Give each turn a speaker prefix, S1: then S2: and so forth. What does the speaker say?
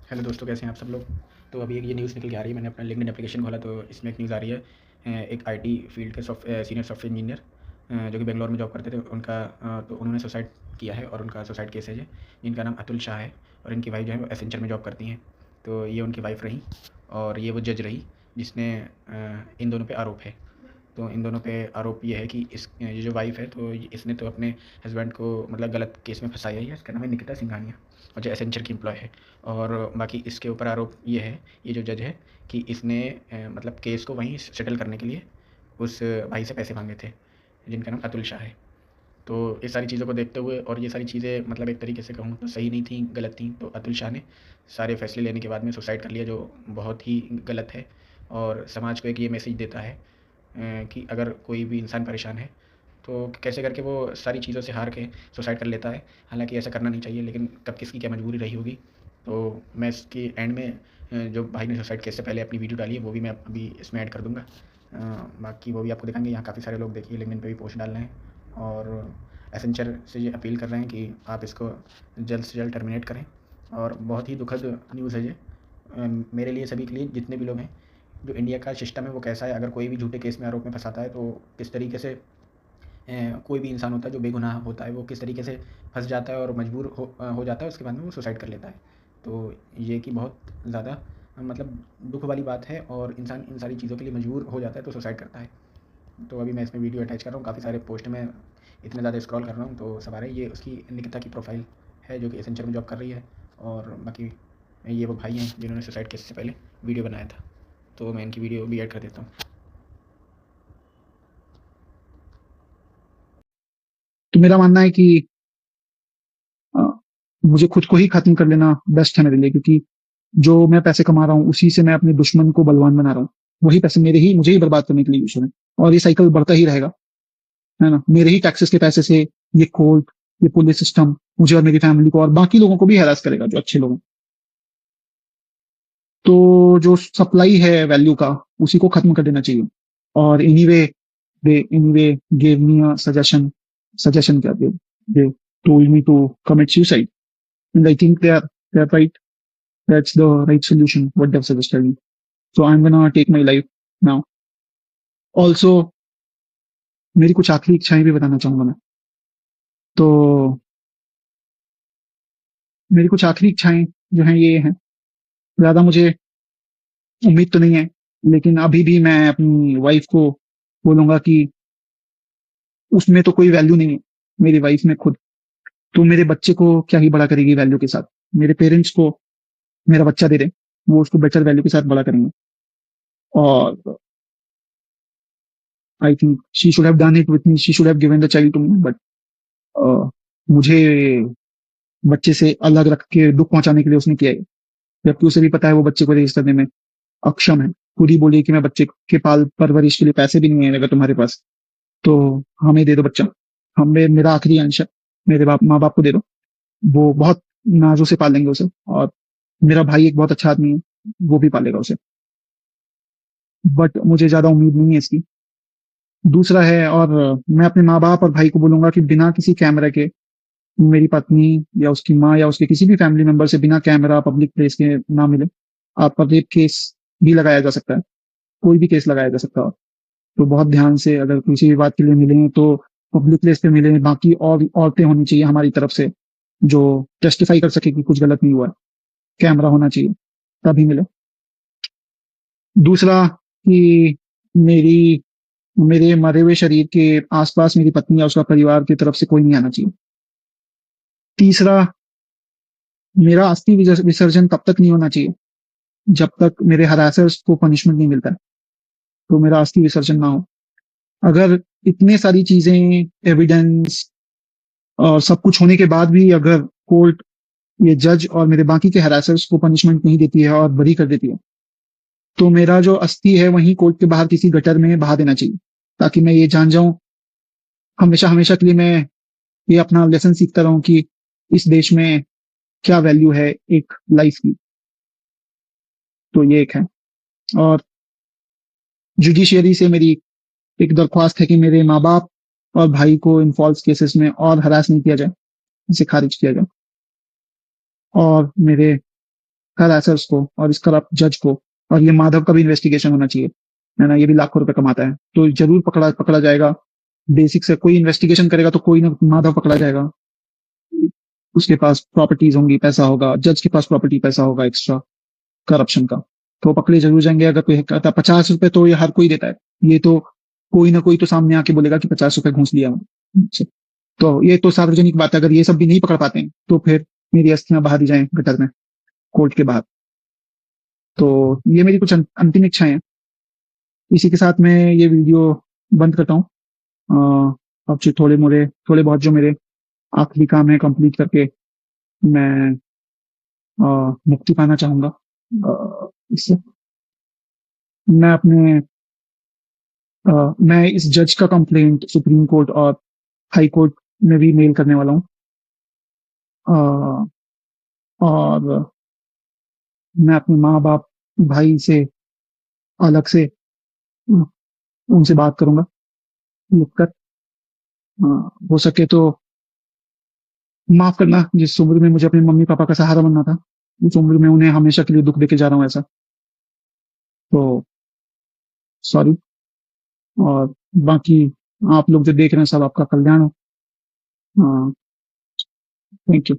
S1: Hello दोस्तों, कैसे हैं आप सब लोग। तो अभी एक ये न्यूज़ निकल के आ रही है। मैंने अपना लिंक्डइन एप्लीकेशन खोला तो इसमें एक न्यूज़ आ रही है। एक आईटी फील्ड के सीनियर सॉफ्टवेयर इंजीनियर जो कि बेंगलोर में जॉब करते थे, उनका तो उन्होंने सुसाइड किया है और उनका सुसाइड केस है ये। जिनका नाम अतुल शाह है और इनकी वाइफ जो है वो एसेंचर में जॉब करती हैं। तो ये उनकी वाइफ रही और ये वो जज रही जिसने इन दोनों पे आरोप है। तो इन दोनों पे आरोप ये है कि ये जो वाइफ़ है तो इसने तो अपने हस्बैंड को मतलब गलत केस में फँसाया ही है। इसका नाम है निकिता सिंघानिया और जो एसेंचर की एम्प्लॉय है। और बाकी इसके ऊपर आरोप ये है, ये जो जज है, कि इसने मतलब केस को वहीं सेटल करने के लिए उस भाई से पैसे मांगे थे जिनका नाम अतुल शाह है। तो ये सारी चीज़ों को देखते हुए और ये सारी चीज़ें मतलब एक तरीके से कहूँ तो सही नहीं थी, गलत थी। तो अतुल शाह ने सारे फैसले लेने के बाद में सुसाइड कर लिया, जो बहुत ही गलत है और समाज को एक ये मैसेज देता है कि अगर कोई भी इंसान परेशान है तो कैसे करके वो सारी चीज़ों से हार के सुसाइड कर लेता है। हालांकि ऐसा करना नहीं चाहिए, लेकिन कब किसकी क्या मजबूरी रही होगी। तो मैं इसके एंड में जो भाई ने सुसाइड केस से पहले अपनी वीडियो डाली है वो भी मैं अभी इसमें ऐड कर दूंगा। बाकी वो भी आपको दिखाएंगे। यहाँ काफ़ी सारे लोग देखिए लिंक्डइन पे भी पोस्ट डाल रहे हैं और एसेंचर से ये अपील कर रहे हैं कि आप इसको जल्द से जल्द टर्मिनेट करें। और बहुत ही दुखद न्यूज़ है ये मेरे लिए, सभी के लिए, जितने भी लोग हैं। जो इंडिया का सिस्टम है वो कैसा है, अगर कोई भी झूठे केस में आरोप में फंसाता है तो किस तरीके से कोई भी इंसान होता है जो बेगुनाह होता है वो किस तरीके से फंस जाता है और मजबूर हो जाता है, उसके बाद में वो सुसाइड कर लेता है। तो ये कि बहुत ज़्यादा मतलब दुख वाली बात है और इंसान इन सारी चीज़ों के लिए मजबूर हो जाता है तो सुसाइड करता है। तो अभी मैं इसमें वीडियो अटैच कर रहा हूँ, काफ़ी सारे पोस्ट में इतने ज़्यादा स्क्रॉल कर रहा हूँ तो सब आ रहे हैं। ये उसकी निकिता की प्रोफाइल है जो कि एसेंचर में जॉब कर रही है। और बाकी ये वो भाई हैं जिन्होंने सुसाइड केस से पहले वीडियो बनाया था। तो मैं इनकी वीडियो भी ऐड कर देता हूँ।
S2: तो मेरा मानना है कि अ, मुझे खुद को ही खत्म कर लेना बेस्ट है मेरे लिए, क्योंकि जो मैं पैसे कमा रहा हूँ उसी से मैं अपने दुश्मन को बलवान बना रहा हूँ। वही पैसे मेरे ही मुझे ही बर्बाद करने के लिए यूज हो रहे हैं और ये साइकिल बढ़ता ही रहेगा। है ना? मेरे ही टैक्सेस के पैसे से ये कोर्ट, ये पुलिस सिस्टम मुझे और मेरी फैमिली को और बाकी लोगों को भी हैरास करेगा जो अच्छे लोग हैं। तो जो सप्लाई है वैल्यू का, उसी को खत्म कर देना चाहिए। और anyway gave me a suggestion क्या they told me to commit suicide and I think they are right. That's the right solution, what they've suggested me. So I'm gonna take my life now. Also, मेरी कुछ आखिरी इच्छाएं भी बताना चाहूंगा मैं। तो मेरी कुछ आखिरी इच्छाएं जो हैं ये हैं, ज्यादा मुझे उम्मीद तो नहीं है, लेकिन अभी भी मैं अपनी वाइफ को बोलूंगा कि उसमें तो कोई वैल्यू नहीं है, मेरी वाइफ में खुद। तो मेरे बच्चे को क्या ही बड़ा करेगी वैल्यू के साथ। मेरे पेरेंट्स को मेरा बच्चा दे दे, वो उसको बेटर वैल्यू के साथ बड़ा करेंगे। और I think she should have done it with me, she should have given the child to me, but मुझे बच्चे से अलग रख के दुख पहुंचाने के लिए उसने किया है, जबकि उसे भी पता है वो बच्चे को रेज करने में अक्षम है। खुद ही बोली कि मैं बच्चे के पाल परवरिश के लिए पैसे भी नहीं है अगर तुम्हारे पास, तो हमें दे दो बच्चा। हमें मेरा आखिरी अंश है, मेरे बाप माँ बाप को दे दो, वो बहुत नाजों से पालेंगे उसे। और मेरा भाई एक बहुत अच्छा आदमी है, वो भी पालेगा उसे। बट मुझे ज्यादा उम्मीद नहीं है इसकी। दूसरा है, और मैं अपने माँ बाप और भाई को बोलूंगा कि बिना किसी कैमरा के मेरी पत्नी या उसकी माँ या उसके किसी भी फैमिली मेंबर से बिना कैमरा पब्लिक प्लेस के ना मिले। आप पर रेप केस भी लगाया जा सकता है, कोई भी केस लगाया जा सकता है। तो बहुत ध्यान से अगर किसी भी बात के लिए मिले तो पब्लिक प्लेस पे मिले। बाकी और औरतें होनी चाहिए हमारी तरफ से जो टेस्टिफाई कर सके कि कुछ गलत नहीं हुआ है। कैमरा होना चाहिए, तभी मिले। दूसरा कि मेरी मेरे मरे हुए शरीर के आसपास मेरी पत्नी या उसका परिवार की तरफ से कोई नहीं आना चाहिए। तीसरा, मेरा अस्थि विसर्जन तब तक नहीं होना चाहिए जब तक मेरे हरासर्स को पनिशमेंट नहीं मिलता है। तो मेरा अस्थि विसर्जन ना हो। अगर इतने सारी चीजें, एविडेंस और सब कुछ होने के बाद भी अगर कोर्ट, ये जज और मेरे बाकी के हरासर्स को पनिशमेंट नहीं देती है और बरी कर देती है, तो मेरा जो अस्थि है वहीं कोर्ट के बाहर किसी गटर में बहा देना चाहिए, ताकि मैं ये जान जाऊं हमेशा हमेशा के लिए, मैं ये अपना लेसन सीखता रहूं कि इस देश में क्या वैल्यू है एक लाइफ की। तो ये एक है। और जुडिशियरी से मेरी एक दरख्वास्त है कि मेरे माँ बाप और भाई को इन फॉल्स केसेस में और हरास नहीं किया जाए, इसे खारिज किया जाए। और मेरे हर एसर्स को और इस करप्ट जज को, और ये माधव का भी इन्वेस्टिगेशन होना चाहिए, है ना? ये भी लाखों रुपए कमाता है, तो जरूर पकड़ा पकड़ा जाएगा। बेसिक से कोई इन्वेस्टिगेशन करेगा तो कोई ना माधव पकड़ा जाएगा। उसके पास प्रॉपर्टीज होंगी, पैसा होगा, जज के पास प्रॉपर्टी पैसा होगा एक्स्ट्रा करप्शन का, तो पकड़े जरूर जाएंगे। अगर कोई कहता 50 रुपए, तो ये हर कोई देता है, ये तो कोई ना कोई तो सामने आके बोलेगा कि 50 रुपए घूस लिया हमने। तो ये तो सार्वजनिक बात है, अगर ये सब भी नहीं पकड़ पाते हैं तो फिर मेरी अस्थियां बहा दी जाएं गटर में, कोर्ट के बाहर। तो ये मेरी कुछ अंतिम इच्छाएं हैं। इसी के साथ मैं ये वीडियो बंद करता हूँ। अब जो थोड़े बहुत जो मेरे आखिरी काम है कंप्लीट करके मैं मुक्ति पाना चाहूंगा इससे। मैं अपने मैं इस जज का कंप्लेंट सुप्रीम कोर्ट और हाई कोर्ट में भी मेल करने वाला हूँ। और मैं अपने माँ बाप भाई से अलग से उनसे बात करूंगा लिख कर। हो सके तो माफ करना, जिस उम्र में मुझे अपने मम्मी पापा का सहारा बनना था, उस उम्र में उन्हें हमेशा के लिए दुख देके जा रहा हूँ ऐसा। तो सॉरी। और बाकी आप लोग जो देख रहे हैं सब, आपका कल्याण हो। Thank you.